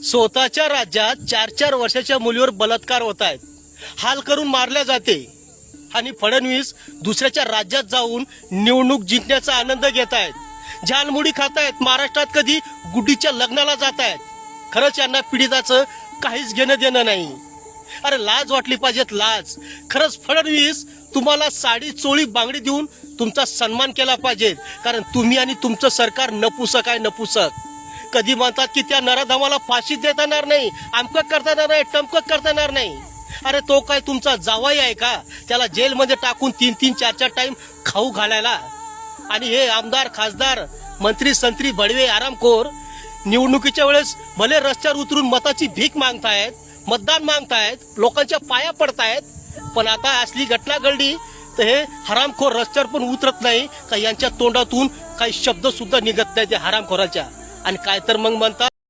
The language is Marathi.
स्वतःच्या राज्यात 4-4 वर्षाच्या मुलीवर बलात्कार होत आहेत, हाल करून मारल्या जाते आणि फडणवीस दुसऱ्याच्या राज्यात जाऊन निवडणूक जिंकण्याचा आनंद घेत आहेत, झालमुडी खात आहेत, महाराष्ट्रात कधी गुड्डीच्या लग्नाला जात आहेत. खरंच यांना पीडिताचं काहीच घेणं देणं नाही. अरे लाज वाटली पाहिजेत, लाज. खरंच फडणवीस तुम्हाला साडी चोळी बांगडी देऊन तुमचा सन्मान केला पाहिजे, कारण तुम्ही आणि तुमचं सरकार नपुसक आहे, नपुसक. कधी म्हणतात की त्या नराधमाला फाशी देता येणार नाही, आमकं करता येणार नाही, टमकं करता येणार नाही. अरे तो काय तुमचा जावाई आहे का, त्याला जेलमध्ये टाकून 3-3, 4-4 टाइम खाऊ घालायला? आणि हे आमदार, खासदार, मंत्री, संत्री, बडवे, आरामखोर निवडणुकीच्या वेळेस भले रस्त्यावर उतरून मताची भीक मागतायत, मतदान मागतायत, लोकांच्या पाया पडतायत, पण आता असली घटना घडली तर हे हरामखोर रस्त्यावर पण उतरत नाही का, यांच्या तोंडातून काही शब्द सुद्धा निघत नाही त्या हरामखोराच्या. आणि काय तर मग म्हणतात